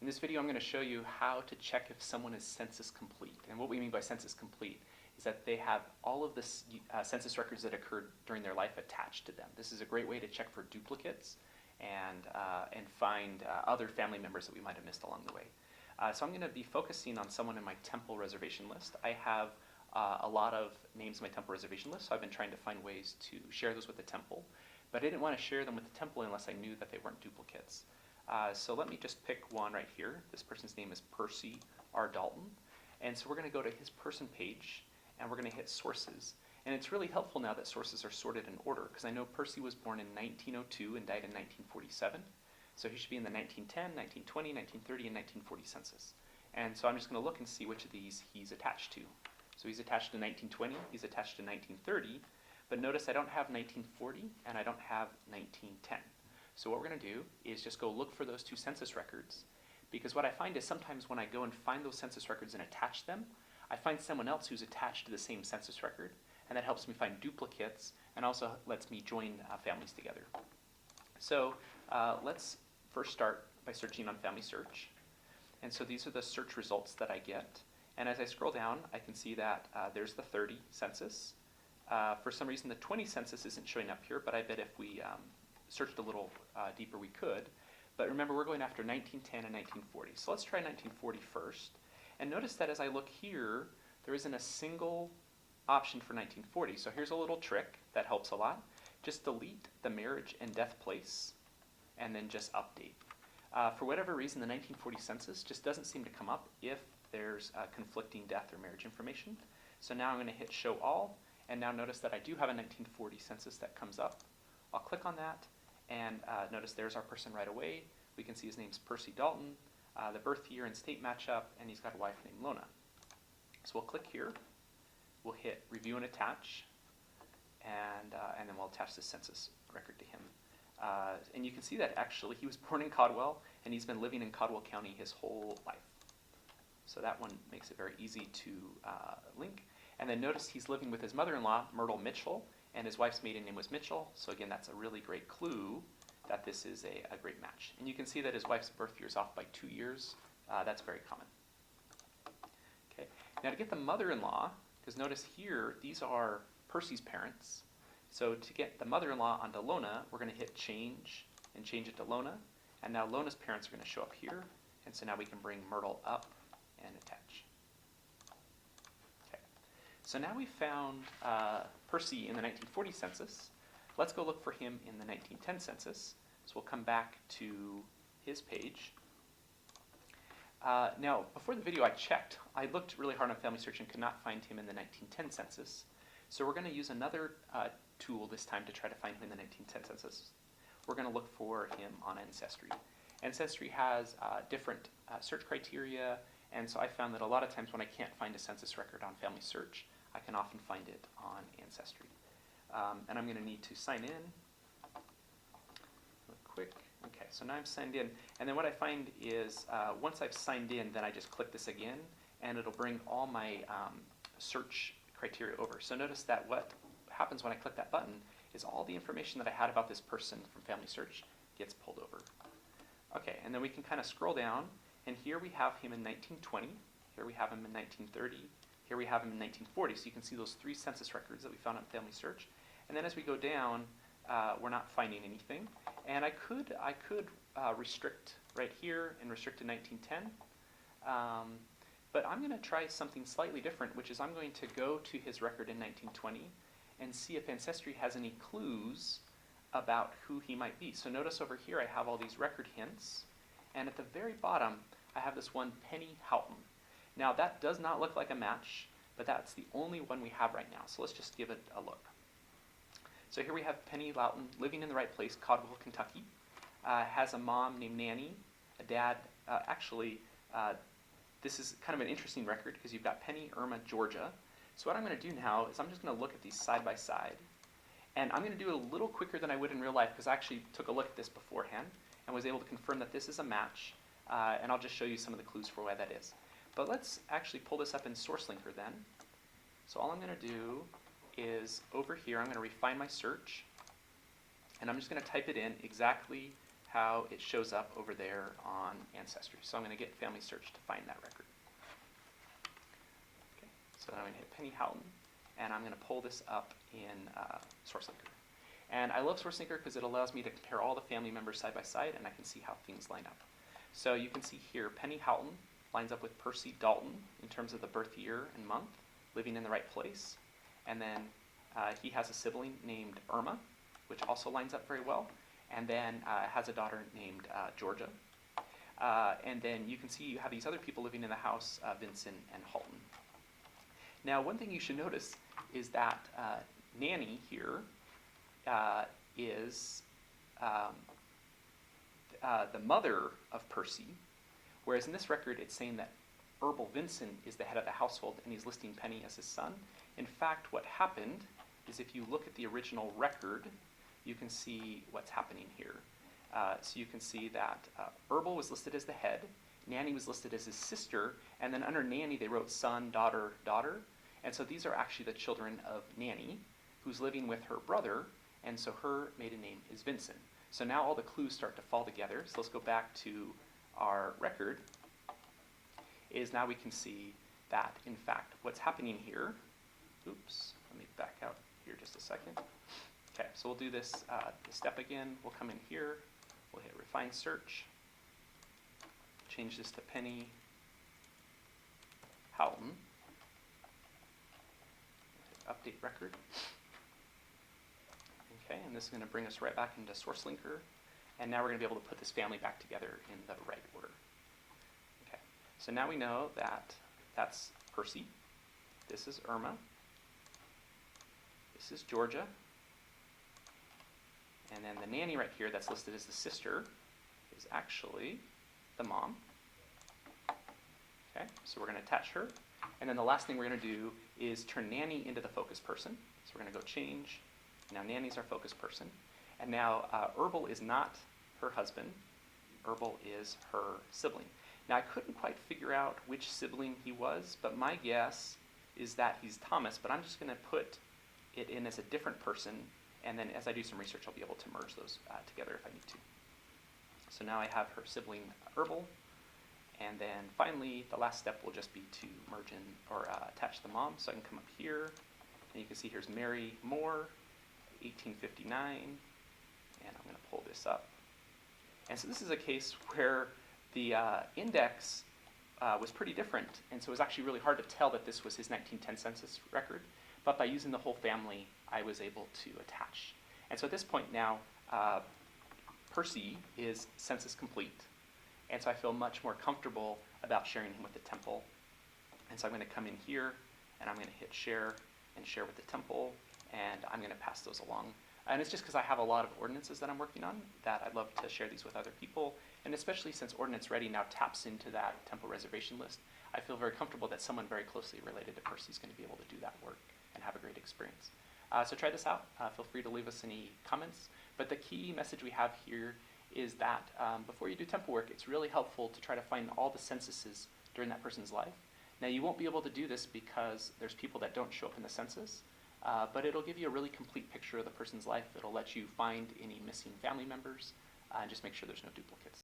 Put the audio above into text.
In this video I'm going to show you how to check if someone is census complete. And what we mean by census complete is that they have all of the census records that occurred during their life attached to them. This is a great way to check for duplicates and find other family members that we might have missed along the way. So I'm going to be focusing on someone in my Temple reservation list. I have a lot of names in my Temple reservation list, so I've been trying to find ways to share those with the Temple. But I didn't want to share them with the Temple unless I knew that they weren't duplicates. So let me just pick one right here. This person's name is Percy R. Dalton. And so we're going to go to his person page, and we're going to hit sources. And it's really helpful now that sources are sorted in order, because I know Percy was born in 1902 and died in 1947. So he should be in the 1910, 1920, 1930, and 1940 census. And so I'm just going to look and see which of these he's attached to. So he's attached to 1920, he's attached to 1930, but notice I don't have 1940 and I don't have 1910. So what we're going to do is just go look for those two census records, because what I find is sometimes when I go and find those census records and attach them, I find someone else who's attached to the same census record, and that helps me find duplicates and also lets me join families together. So let's first start by searching on Family Search. And so these are the search results that I get. And as I scroll down, I can see that there's the 30 census. For some reason, the 20 census isn't showing up here, but I bet if we searched a little deeper, we could. But remember, we're going after 1910 and 1940. So let's try 1940 first. And notice that as I look here, there isn't a single option for 1940. So here's a little trick that helps a lot. Just delete the marriage and death place, and then just update. For whatever reason, the 1940 census just doesn't seem to come up if there's conflicting death or marriage information. So now I'm going to hit Show All, and now notice that I do have a 1940 census that comes up. I'll click on that, and notice there's our person right away. We can see his name's Percy Dalton, the birth year and state match up, and he's got a wife named Lona. So we'll click here, we'll hit Review and Attach, and then we'll attach the census record to him. And you can see that actually he was born in Caldwell, and he's been living in Caldwell County his whole life. So that one makes it very easy to link. And then notice he's living with his mother-in-law, Myrtle Mitchell, and his wife's maiden name was Mitchell. So again, that's a really great clue that this is a great match. And you can see that his wife's birth year is off by 2 years. That's very common. Okay. Now to get the mother-in-law, because notice here, these are Percy's parents. So to get the mother-in-law onto Lona, we're going to hit Change and change it to Lona. And now Lona's parents are going to show up here. And so now we can bring Myrtle up and attach. Okay. So now we found Percy in the 1940 census. Let's go look for him in the 1910 census. So we'll come back to his page. Now, before the video I checked. I looked really hard on Family Search and could not find him in the 1910 census. So we're going to use another tool this time to try to find him in the 1910 census. We're going to look for him on Ancestry. Ancestry has different search criteria, and so I found that a lot of times when I can't find a census record on Family Search, I can often find it on Ancestry. And I'm going to need to sign in real quick. Okay, so now I'm signed in. And then what I find is once I've signed in, then I just click this again, and it'll bring all my search criteria over. So notice that what happens when I click that button is all the information that I had about this person from Family Search gets pulled over. Okay, and then we can kind of scroll down, and here we have him in 1920, here we have him in 1930, here we have him in 1940. So you can see those 3 census records that we found on Family Search. And then as we go down, we're not finding anything. And I could restrict right here and restrict to 1910. But I'm going to try something slightly different, which is I'm going to go to his record in 1920 and see if Ancestry has any clues about who he might be. So notice over here I have all these record hints, and at the very bottom I have this one Penny Houghton. Now that does not look like a match, but that's the only one we have right now. So let's just give it a look. So here we have Penny Houghton living in the right place, Caldwell, Kentucky. Has a mom named Nanny, a dad, this is kind of an interesting record because you've got Penny, Irma, Georgia. So what I'm going to do now is I'm just going to look at these side by side. And I'm going to do it a little quicker than I would in real life because I actually took a look at this beforehand and was able to confirm that this is a match. And I'll just show you some of the clues for why that is. But let's actually pull this up in SourceLinker then. So all I'm going to do is over here I'm going to refine my search. And I'm just going to type it in exactly how it shows up over there on Ancestry. So I'm going to get Family Search to find that record. Okay, so I'm going to hit Penny Houghton, and I'm going to pull this up in SourceLinker. And I love SourceLinker because it allows me to compare all the family members side by side, and I can see how things line up. So you can see here, Penny Houghton lines up with Percy Dalton in terms of the birth year and month, living in the right place. And then he has a sibling named Irma, which also lines up very well. And then has a daughter named Georgia. And then you can see you have these other people living in the house, Vincent and Halton. Now, one thing you should notice is that Nanny here is the mother of Percy, whereas in this record it's saying that Herbal Vincent is the head of the household and he's listing Penny as his son. In fact, what happened is if you look at the original record, you can see what's happening here. So you can see that Herbal was listed as the head, Nanny was listed as his sister, and then under Nanny they wrote son, daughter, daughter. And so these are actually the children of Nanny, who's living with her brother, and so her maiden name is Vincent. So now all the clues start to fall together. So let's go back to our record. Is now we can see that, in fact, what's happening here, oops, let me back out here just a second. Okay, so we'll do this step again. We'll come in here, we'll hit Refine Search, change this to Penny Houghton, update record. Okay, and this is going to bring us right back into SourceLinker, and now we're going to be able to put this family back together in the right order. Okay, so now we know that that's Percy, this is Irma, this is Georgia, and then the nanny right here that's listed as the sister is actually the mom. Okay, so we're going to attach her, and then the last thing we're going to do is turn Nanny into the focus person. So we're going to go change. Now Nanny's our focus person, and now Herbal is not her husband. Herbal is her sibling. Now I couldn't quite figure out which sibling he was, but my guess is that he's Thomas, but I'm just going to put it in as a different person, and then as I do some research I'll be able to merge those together if I need to. So now I have her sibling Herbal, and then finally the last step will just be to merge in or attach the mom. So I can come up here, and you can see here's Mary Moore, 1859, and I'm going to pull this up. And so this is a case where the index was pretty different, and so it was actually really hard to tell that this was his 1910 census record, but by using the whole family, I was able to attach. And so at this point now, Percy is census complete, and so I feel much more comfortable about sharing him with the temple. And so I'm going to come in here, and I'm going to hit share and share with the temple, and I'm going to pass those along. And it's just because I have a lot of ordinances that I'm working on that I'd love to share these with other people, and especially since Ordinance Ready now taps into that temple reservation list, I feel very comfortable that someone very closely related to Percy is going to be able to do that work and have a great experience. So try this out. Feel free to leave us any comments. But the key message we have here is that before you do temple work, it's really helpful to try to find all the censuses during that person's life. Now you won't be able to do this because there's people that don't show up in the census, but it'll give you a really complete picture of the person's life. It'll let you find any missing family members and just make sure there's no duplicates.